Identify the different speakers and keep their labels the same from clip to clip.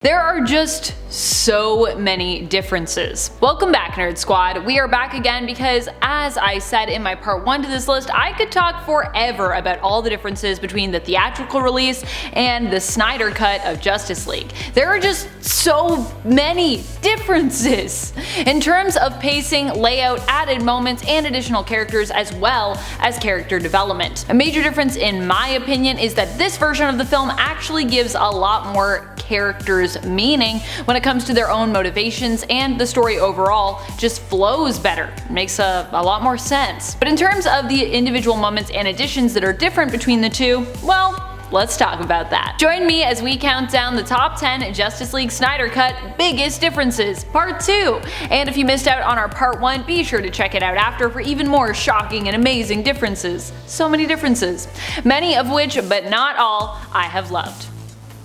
Speaker 1: There are just so many differences. Welcome back, Nerd Squad. We are back again because, as I said in my part 1 to this list, I could talk forever about all the differences between the theatrical release and the Snyder cut of Justice League. There are just so many differences in terms of pacing, layout, added moments, and additional characters, as well as character development. A major difference, in my opinion, is that this version of the film actually gives a lot more characters meaning when it comes to their own motivations, and the story overall just flows better. It makes a lot more sense. But in terms of the individual moments and additions that are different between the two, well, let's talk about that. Join me as we count down the top 10 Justice League Snyder Cut biggest differences, part 2. And if you missed out on our part 1, be sure to check it out after for even more shocking and amazing differences. So many differences. Many of which, but not all, I have loved.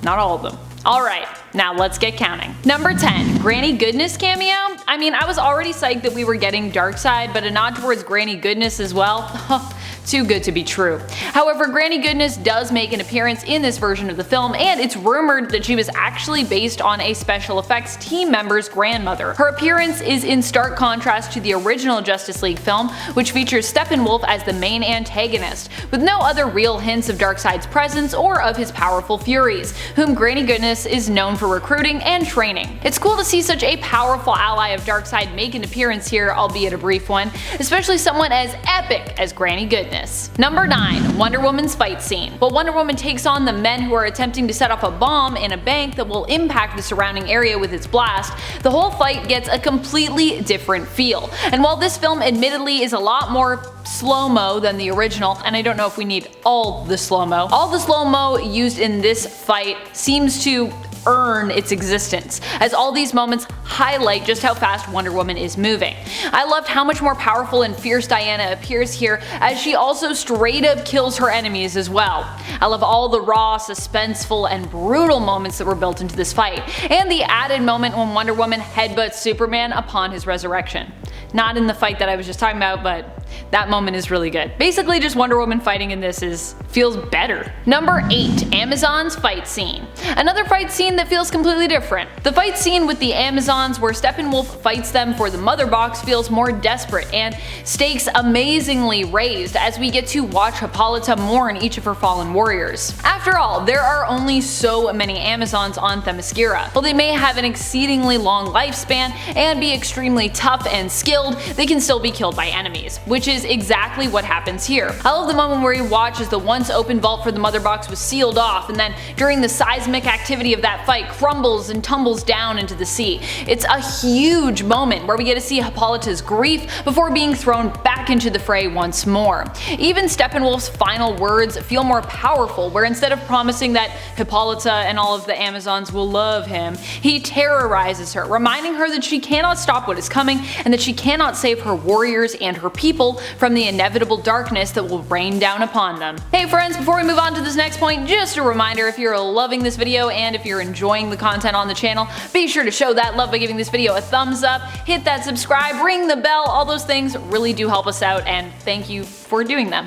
Speaker 1: Not all of them. Alright, now let's get counting. Number 10, Granny Goodness cameo? I mean, I was already psyched that we were getting Darkseid, but a nod towards Granny Goodness as well? Too good to be true. However, Granny Goodness does make an appearance in this version of the film, and it's rumored that she was actually based on a special effects team member's grandmother. Her appearance is in stark contrast to the original Justice League film, which features Steppenwolf as the main antagonist, with no other real hints of Darkseid's presence or of his powerful furies, whom Granny Goodness is known for recruiting and training. It's cool to see such a powerful ally of Darkseid make an appearance here, albeit a brief one, especially someone as epic as Granny Goodness. Number 9, Wonder Woman's fight scene. While Wonder Woman takes on the men who are attempting to set off a bomb in a bank that will impact the surrounding area with its blast, the whole fight gets a completely different feel. And while this film admittedly is a lot more slow-mo than the original, and I don't know if we need all the slow-mo used in this fight seems to earn its existence, as all these moments highlight just how fast Wonder Woman is moving. I loved how much more powerful and fierce Diana appears here, as she also straight up kills her enemies as well. I love all the raw, suspenseful, and brutal moments that were built into this fight, and the added moment when Wonder Woman headbutts Superman upon his resurrection. Not in the fight that I was just talking about, but that moment is really good. Basically, just Wonder Woman fighting in this feels better. Number 8, Amazon's fight scene. Another fight scene that feels completely different. The fight scene with the Amazons where Steppenwolf fights them for the Mother Box feels more desperate, and stakes amazingly raised as we get to watch Hippolyta mourn each of her fallen warriors. After all, there are only so many Amazons on Themyscira. While they may have an exceedingly long lifespan and be extremely tough and skilled, they can still be killed by enemies, which is exactly what happens here. I love the moment where you watch as the once open vault for the Mother Box was sealed off, and then during the seismic activity of that fight crumbles and tumbles down into the sea. It's a huge moment where we get to see Hippolyta's grief before being thrown back into the fray once more. Even Steppenwolf's final words feel more powerful, where instead of promising that Hippolyta and all of the Amazons will love him, he terrorizes her, reminding her that she cannot stop what is coming and that she cannot save her warriors and her people from the inevitable darkness that will rain down upon them. Hey friends, before we move on to this next point, just a reminder, if you're loving this video and if you're enjoying the content on the channel, be sure to show that love by giving this video a thumbs up, hit that subscribe, ring the bell, all those things really do help us out, and thank you for doing them.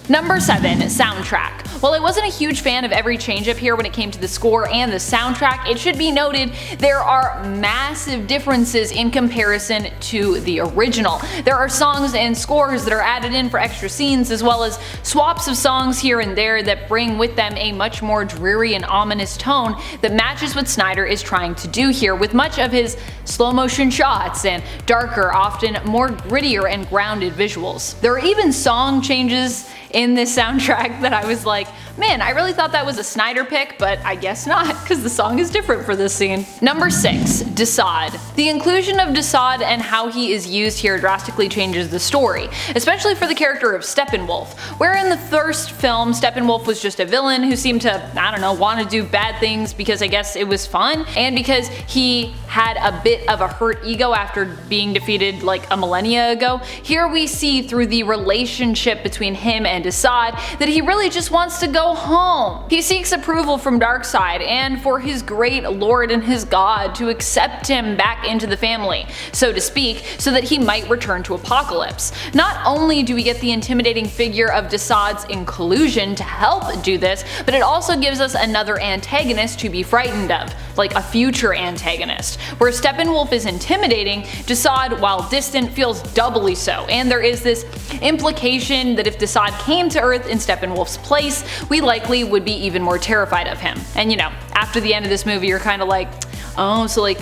Speaker 1: Number 7, soundtrack. While I wasn't a huge fan of every change up here when it came to the score and the soundtrack, it should be noted there are massive differences in comparison to the original. There are songs and scores that are added in for extra scenes, as well as swaps of songs here and there that bring with them a much more dreary and ominous tone that matches what Snyder is trying to do here, with much of his slow motion shots and darker, often more grittier and grounded visuals. There are even song changes in this soundtrack that I was like, man, I really thought that was a Snyder pick, but I guess not, because the song is different for this scene. Number 6, Dasad. The inclusion of Dasad and how he is used here drastically changes the story, especially for the character of Steppenwolf, where in the first film, Steppenwolf was just a villain who seemed to, I don't know, want to do bad things because I guess it was fun, and because he had a bit of a hurt ego after being defeated like a millennia ago. Here we see through the relationship between him and Dasad that he really just wants to go go home. He seeks approval from Darkseid and for his great lord and his god to accept him back into the family, so to speak, so that he might return to Apokolips. Not only do we get the intimidating figure of Dasad's inclusion to help do this, but it also gives us another antagonist to be frightened of, like a future antagonist. Where Steppenwolf is intimidating, Dasad, while distant, feels doubly so, and there is this implication that if Dasad came to Earth in Steppenwolf's place, we likely would be even more terrified of him. And you know, after the end of this movie you're kinda like, oh, so like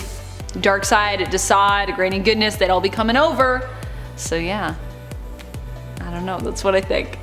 Speaker 1: Darkseid, Dasad, Granny Goodness, they'd all be coming over. So yeah, I don't know, that's what I think.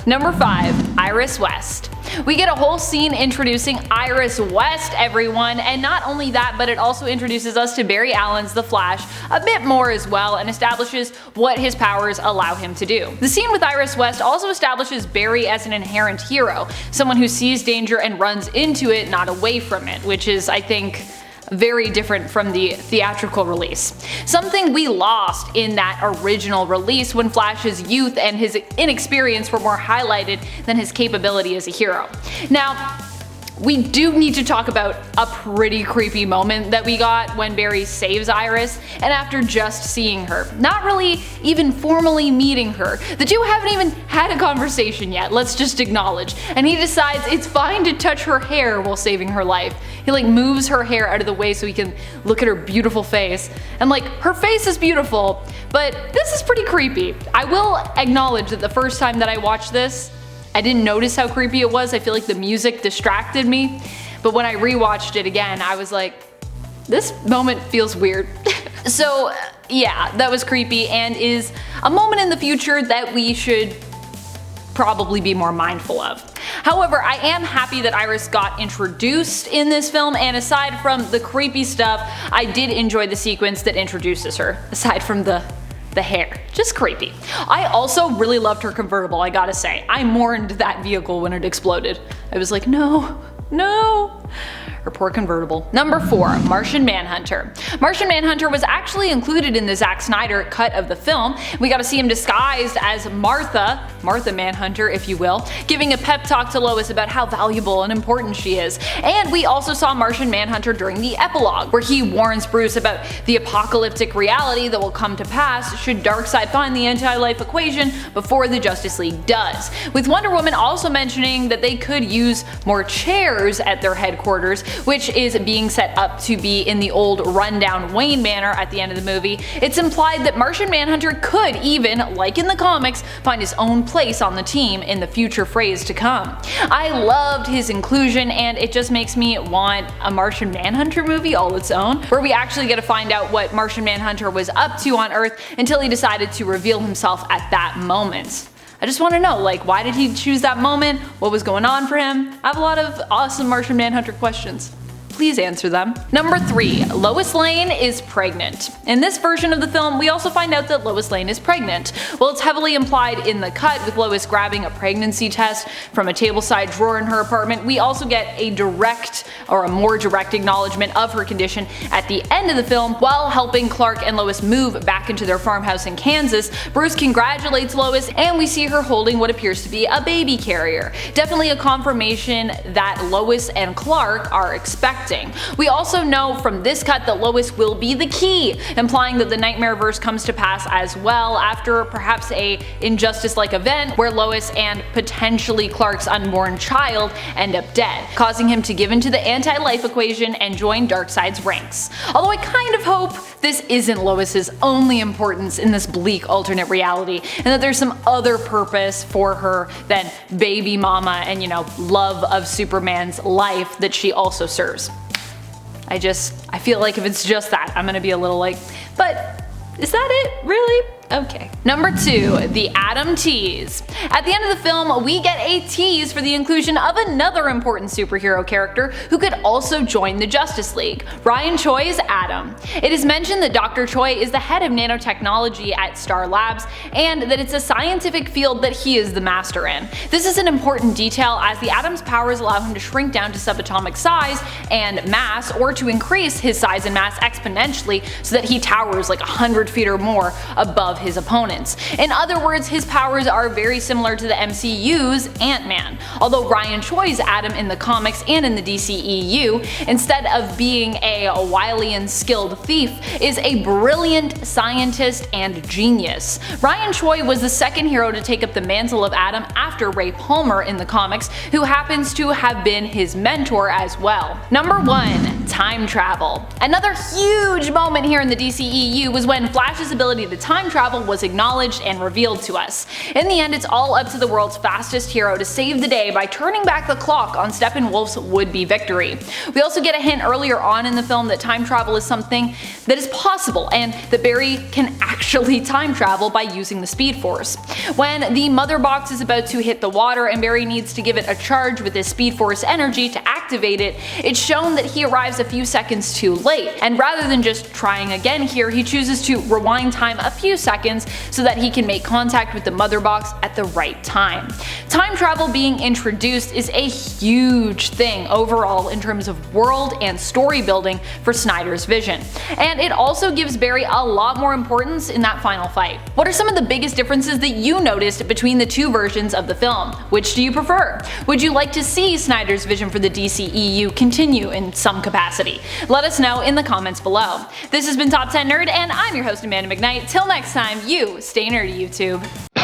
Speaker 1: Number 5. Iris West. We get a whole scene introducing Iris West, everyone, and not only that, but it also introduces us to Barry Allen's The Flash a bit more as well and establishes what his powers allow him to do. The scene with Iris West also establishes Barry as an inherent hero, someone who sees danger and runs into it, not away from it, which is, I think, very different from the theatrical release. Something we lost in that original release when Flash's youth and his inexperience were more highlighted than his capability as a hero. Now, we do need to talk about a pretty creepy moment that we got when Barry saves Iris, and after just seeing her, not really even formally meeting her. The two haven't even had a conversation yet, let's just acknowledge, and he decides it's fine to touch her hair while saving her life. He like moves her hair out of the way so he can look at her beautiful face, and like, her face is beautiful, but this is pretty creepy. I will acknowledge that the first time that I watched this, I didn't notice how creepy it was. I feel like the music distracted me, but when I rewatched it again, I was like, this moment feels weird. So yeah, that was creepy and is a moment in the future that we should probably be more mindful of. However, I am happy that Iris got introduced in this film, and aside from the creepy stuff, I did enjoy the sequence that introduces her, aside from the hair. Just creepy. I also really loved her convertible, I gotta say. I mourned that vehicle when it exploded. I was like, no, no. Her poor convertible. Number 4. Martian Manhunter. Martian Manhunter was actually included in the Zack Snyder cut of the film. We got to see him disguised as Martha Manhunter if you will, giving a pep talk to Lois about how valuable and important she is. And we also saw Martian Manhunter during the epilogue, where he warns Bruce about the apocalyptic reality that will come to pass should Darkseid find the anti-life equation before the Justice League does. With Wonder Woman also mentioning that they could use more chairs at their headquarters, which is being set up to be in the old rundown Wayne Manor at the end of the movie. It's implied that Martian Manhunter could even, like in the comics, find his own place on the team in the future phrase to come. I loved his inclusion, and it just makes me want a Martian Manhunter movie all its own, where we actually get to find out what Martian Manhunter was up to on Earth until he decided to reveal himself at that moment. I just want to know, like, why did he choose that moment? What was going on for him? I have a lot of awesome Martian Manhunter questions. Please answer them. Number 3. Lois Lane is pregnant. In this version of the film, we also find out that Lois Lane is pregnant. While it's heavily implied in the cut with Lois grabbing a pregnancy test from a tableside drawer in her apartment, we also get a more direct acknowledgement of her condition at the end of the film. While helping Clark and Lois move back into their farmhouse in Kansas, Bruce congratulates Lois, and we see her holding what appears to be a baby carrier. Definitely a confirmation that Lois and Clark are expecting. We also know from this cut that Lois will be the key, implying that the Nightmareverse comes to pass as well after perhaps a Injustice-like event where Lois and potentially Clark's unborn child end up dead, causing him to give into the anti-life equation and join Darkseid's ranks. Although I kind of hope this isn't Lois's only importance in this bleak alternate reality, and that there's some other purpose for her than baby mama and, you know, love of Superman's life that she also serves. I feel like if it's just that, I'm gonna be a little like, but is that it? Really? Okay. Number 2. The Atom Tease. At the end of the film, we get a tease for the inclusion of another important superhero character who could also join the Justice League, Ryan Choi's Atom. It is mentioned that Dr. Choi is the head of nanotechnology at Star Labs, and that it's a scientific field that he is the master in. This is an important detail as the Atom's powers allow him to shrink down to subatomic size and mass, or to increase his size and mass exponentially so that he towers like 100 feet or more above above his opponents. In other words, his powers are very similar to the MCU's Ant-Man. Although Ryan Choi's Atom in the comics and in the DCEU, instead of being a wily and skilled thief, is a brilliant scientist and genius. Ryan Choi was the second hero to take up the mantle of Atom after Ray Palmer in the comics, who happens to have been his mentor as well. Number 1. Time travel. Another huge moment here in the DCEU was when Flash's ability to time travel was acknowledged and revealed to us. In the end, it's all up to the world's fastest hero to save the day by turning back the clock on Steppenwolf's would-be victory. We also get a hint earlier on in the film that time travel is something that is possible, and that Barry can actually time travel by using the Speed Force. When the Mother Box is about to hit the water and Barry needs to give it a charge with his Speed Force energy to activate it, it's shown that he arrives a few seconds too late, and rather than just trying again here, he chooses to rewind time a few seconds so that he can make contact with the Mother Box at the right time. Time travel being introduced is a huge thing overall in terms of world and story building for Snyder's vision, and it also gives Barry a lot more importance in that final fight. What are some of the biggest differences that you noticed between the two versions of the film? Which do you prefer? Would you like to see Snyder's vision for the DCEU continue in some capacity? Let us know in the comments below. This has been Top 10 Nerd, and I'm your host Amanda McKnight. Till next time, you stay nerdy, YouTube.